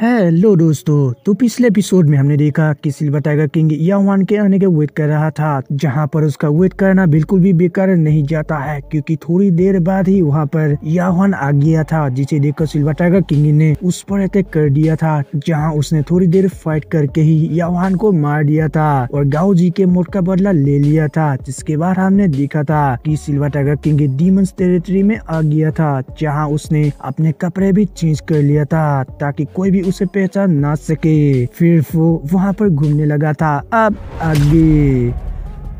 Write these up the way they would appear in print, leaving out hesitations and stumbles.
Hello दोस्तों, तो पिछले एपिसोड में हमने देखा कि सिल्वर टाइगर किंग यावान के आने के वेट कर रहा था, जहां पर उसका वेट करना बिल्कुल भी बेकार नहीं जाता है, क्योंकि थोड़ी देर बाद ही वहां पर यावान आ गया था, जिसे देखकर सिल्वर टाइगर किंग ने उस पर अटैक कर दिया था, जहां उसने थोड़ी देर फाइट करके ही यावान को मार दिया था और गाओ जी के मौत का बदला ले लिया था। जिसके बाद हमने देखा था कि silver tiger king demons territory में आ गया था, जहाँ उसने अपने कपड़े भी चेंज कर लिया था ताकि कोई भी उसे पहचान ना सके। फिर वो वहां पर घूमने लगा था। अब आगे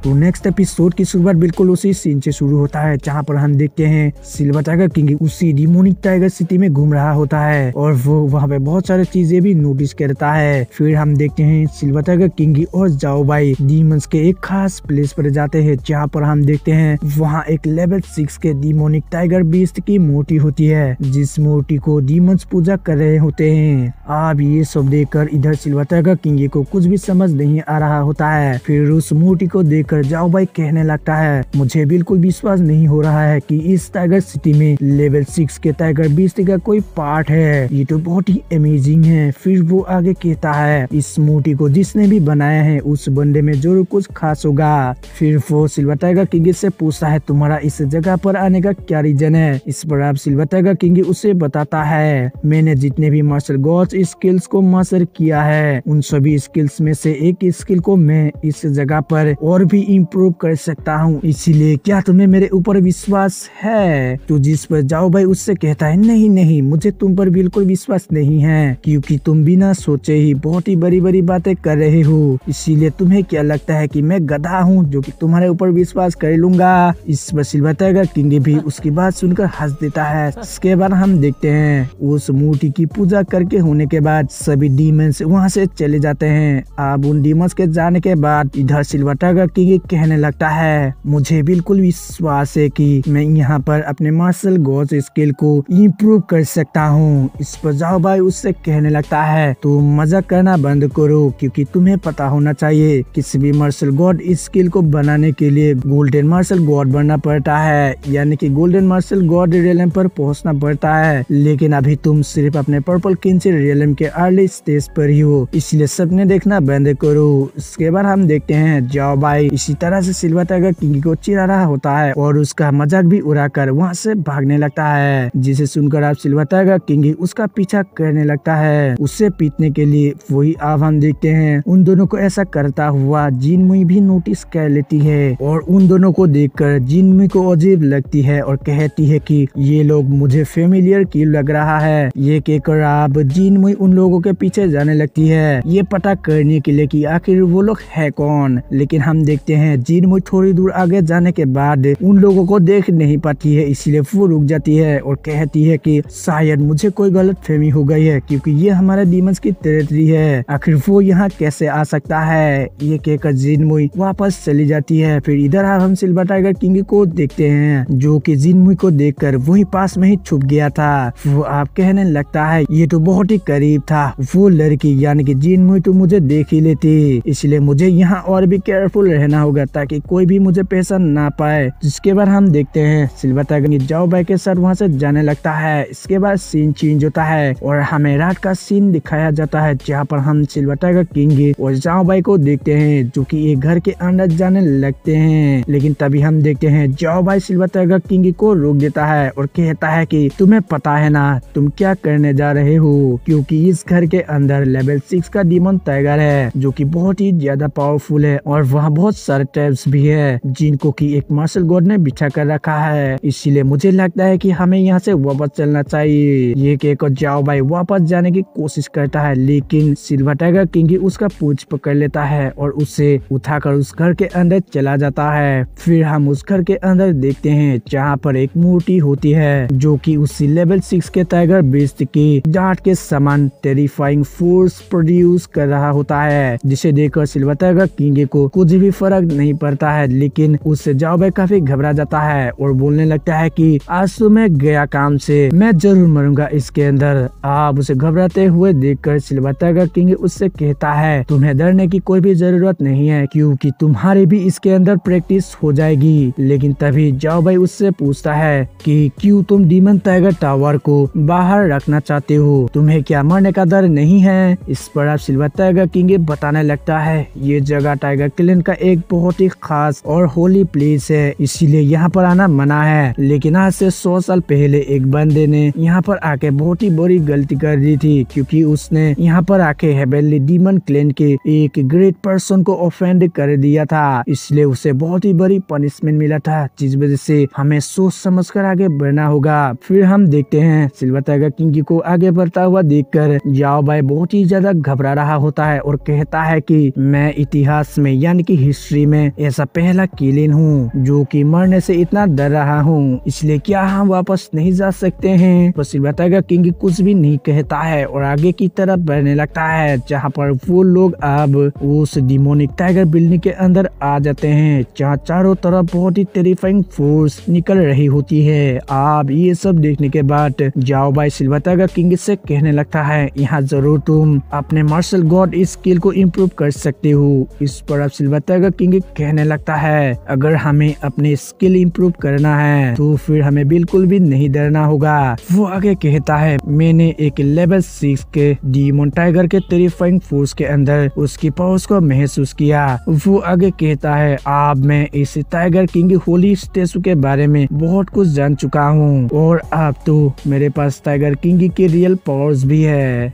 तो नेक्स्ट एपिसोड की शुरुआत बिल्कुल उसी सीन से शुरू होता है, जहाँ पर हम देखते हैं सिल्वर टाइगर किंग उसी डिमोनिक टाइगर सिटी में घूम रहा होता है और वो वहाँ पे बहुत सारी चीजें भी नोटिस करता है। फिर हम देखते हैं सिल्वर टाइगर किंग और जाओ भाई डीमंस के एक खास प्लेस पर जाते हैं, जहाँ पर हम देखते हैं वहाँ एक लेवल 6 के डिमोनिक टाइगर बीस्ट की मूर्ति होती है, जिस मूर्ति को डीमंस पूजा कर रहे होते हैं। अब ये सब देखकर इधर सिल्वर टाइगर किंग को कुछ भी समझ नहीं आ रहा होता है। फिर उस मूर्ति को देख जाओ भाई कहने लगता है, मुझे बिल्कुल विश्वास नहीं हो रहा है कि इस टाइगर सिटी में लेवल 6 के टाइगर बीस्ट का कोई पार्ट है, ये तो बहुत ही अमेजिंग है। फिर वो आगे कहता है, इस मूर्ति को जिसने भी बनाया है उस बंदे में जरूर कुछ खास होगा। फिर वो सिल्वर टाइगर किंग से पूछता है, तुम्हारा इस जगह पर आने का क्या रीजन है। इस पर आप सिल्वर टाइगर किंग उसे बताता है, मैंने जितने भी मार्शल गॉड्स स्किल्स को मास्टर किया है, उन सभी स्किल्स में से एक स्किल को मैं इस जगह पर और भी इम्प्रूव कर सकता हूँ, इसीलिए क्या तुम्हें मेरे ऊपर विश्वास है। तो जिस पर जाओ भाई उससे कहता है, नहीं नहीं, मुझे तुम पर बिल्कुल विश्वास नहीं है, क्योंकि तुम बिना सोचे ही बहुत ही बड़ी बड़ी बातें कर रहे हो, इसीलिए तुम्हें क्या लगता है कि मैं गधा हूँ जो कि तुम्हारे ऊपर विश्वास कर लूंगा। इस पर सिल्वर टाइगर किंग भी उसकी बात सुनकर हंस देता है। इसके बाद हम देखते हैं उस मूर्ति की पूजा करके होने के बाद सभी डीमंस वहाँ से चले जाते हैं। अब उन डीमंस के जाने के बाद इधर सिल्वर टाइगर किंग कहने लगता है, मुझे बिल्कुल विश्वास है कि मैं यहाँ पर अपने मार्शल गॉड्स स्किल को इम्प्रूव कर सकता हूँ। इस पर जाओ भाई उससे कहने लगता है, तुम मजाक करना बंद करो, क्योंकि तुम्हें पता होना चाहिए किसी भी मार्शल गॉड स्किल को बनाने के लिए गोल्डन मार्शल गॉड बनना पड़ता है, यानी कि गोल्डन मार्शल गॉड रियलम पर पहुँचना पड़ता है। लेकिन अभी तुम सिर्फ अपने पर्पल किंग रियलम के अर्ली स्टेज पर ही हो, इसलिए सपने देखना बंद करो। इसके बाद हम देखते हैं जाओ भाई इसी तरह से सिल्वर टाइगर किंग को चिढ़ा रहा होता है और उसका मजाक भी उड़ाकर वहाँ से भागने लगता है, जिसे सुनकर आप सिल्वर टाइगर किंग उसका पीछा करने लगता है उससे पीटने के लिए। वही अब हम देखते हैं उन दोनों को ऐसा करता हुआ जिनमुई भी नोटिस कर लेती है और उन दोनों को देखकर जिनमुई को अजीब लगती है और कहती है कि ये लोग मुझे फेमिलियर क्यों लग रहा है। ये कहकर अब जिनमुई उन लोगों के पीछे जाने लगती है, ये पता करने के लिए कि आखिर वो लोग है कौन। लेकिन हम देखते हैं जिनमुई थोड़ी दूर आगे जाने के बाद उन लोगों को देख नहीं पाती है, इसलिए वो रुक जाती है और कहती है कि शायद मुझे कोई गलतफहमी हो गई है, क्योंकि ये हमारे डीमंस की टेरिटरी है, आखिर वो यहाँ कैसे आ सकता है। ये कहकर जिनमुई वापस चली जाती है। फिर इधर हम सिल्वर टाइगर किंग को देखते हैं, जो कि जिनमुई को देखकर वही पास में ही छुप गया था। वो आप कहने लगता है, ये तो बहुत ही करीब था, वो लड़की यानी कि जिनमुई तो मुझे देख ही लेती, इसलिए मुझे यहाँ और भी केयरफुल रहना होगा ताकि कोई भी मुझे पहचान ना पाए। जिसके बाद हम देखते हैं सिल्वर टाइगर जाओ भाई के साथ वहाँ से जाने लगता है। इसके बाद सीन चेंज होता है और हमें रात का सीन दिखाया जाता है, जहाँ पर हम सिल्वर टाइगर किंग और जाओ भाई को देखते हैं जो कि एक घर के अंदर जाने लगते हैं। लेकिन तभी हम देखते हैं जाओ भाई सिल्वर टाइगर किंग को रोक देता है और कहता है कि तुम्हें पता है ना तुम क्या करने जा रहे हो, क्योंकि इस घर के अंदर लेवल 6 का डीमन टाइगर है, जो कि बहुत ही ज्यादा पावरफुल है और वहाँ बहुत सारे ट्रैप्स भी है जिनको कि एक मार्शल गॉड ने बिछा कर रखा है, इसीलिए मुझे लगता है कि हमें यहाँ से वापस चलना चाहिए। ये कहकर जाओ भाई वापस जाने की कोशिश करता है, लेकिन सिल्वर टाइगर किंग उसका पूंछ पकड़ लेता है और उसे उठाकर उस घर के अंदर चला जाता है। फिर हम उस घर के अंदर देखते हैं जहाँ पर एक मूर्ति होती है, जो कि उसी लेवल 6 के टाइगर बीस्ट की डांट के समान टेरिफाइंग फोर्स प्रोड्यूस कर रहा होता है, जिसे देखकर सिल्वर टाइगर किंग को कुछ भी फर्क फर्क नहीं पड़ता है, लेकिन उससे जाओ भाई काफी घबरा जाता है और बोलने लगता है कि आज तो मैं गया काम से, मैं जरूर मरूंगा इसके अंदर। आप उसे घबराते हुए देखकर सिल्वर टाइगर किंग उससे कहता है तुम्हें डरने की कोई भी जरूरत नहीं है, क्योंकि तुम्हारी भी इसके अंदर प्रैक्टिस हो जाएगी। लेकिन तभी जाओ भाई उससे पूछता है कि क्यों तुम डीमन टाइगर टावर को बाहर रखना चाहते हो, तुम्हें क्या मरने का डर नहीं है। इस पर आप सिल्वर टाइगर किंग बताने लगता है ये जगह टाइगर क्लैन का एक बहुत ही खास और होली प्लेस है, इसीलिए यहाँ पर आना मना है। लेकिन आज से 100 साल पहले एक बंदे ने यहाँ पर आके बहुत ही बड़ी गलती कर दी थी, क्योंकि उसने यहाँ पर आके हेवनली डीमन क्लैन के एक ग्रेट पर्सन को ऑफेंड कर दिया था, इसलिए उसे बहुत ही बड़ी पनिशमेंट मिला था, जिस वजह से हमें सोच समझ कर आगे बढ़ना होगा। फिर हम देखते हैं सिल्वर टाइगर किंग को आगे बढ़ता हुआ देखकर जाओ भाई बहुत ही ज्यादा घबरा रहा होता है और कहता है कि मैं इतिहास में यानी कि हिस्ट्री में ऐसा पहला किलिन हूँ जो कि मरने से इतना डर रहा हूँ, इसलिए क्या हम वापस नहीं जा सकते हैं। तो सिल्वर टाइगर किंग कुछ भी नहीं कहता है और आगे की तरफ बढ़ने लगता है, जहाँ पर वो लोग अब उस डिमोनिक टाइगर बिल्डिंग के अंदर आ जाते हैं, जहाँ चारों तरफ बहुत ही टेरिफाइंग फोर्स निकल रही होती है। आप ये सब देखने के बाद जाओ भाई सिल्वर टाइगर किंग से कहने लगता है यहाँ जरूर तुम अपने मार्शल गॉड स्किल को इम्प्रूव कर सकते हो। इस पर अब सिल्वर टाइगर किंग कहने लगता है अगर हमें अपने स्किल इम्प्रूव करना है तो फिर हमें बिल्कुल भी नहीं डरना होगा। वो आगे कहता है मैंने एक लेवल 6 के डीमन टाइगर के टेरिफाइंग फोर्स के अंदर उसकी पावर्स को महसूस किया। वो आगे कहता है अब मैं इस टाइगर किंग होली स्टेचू के बारे में बहुत कुछ जान चुका हूँ और अब तो मेरे पास टाइगर किंग की रियल पावर्स भी है।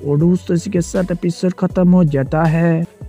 और दोस्तों इसी के साथ एपिसोड खत्म हो जाता है।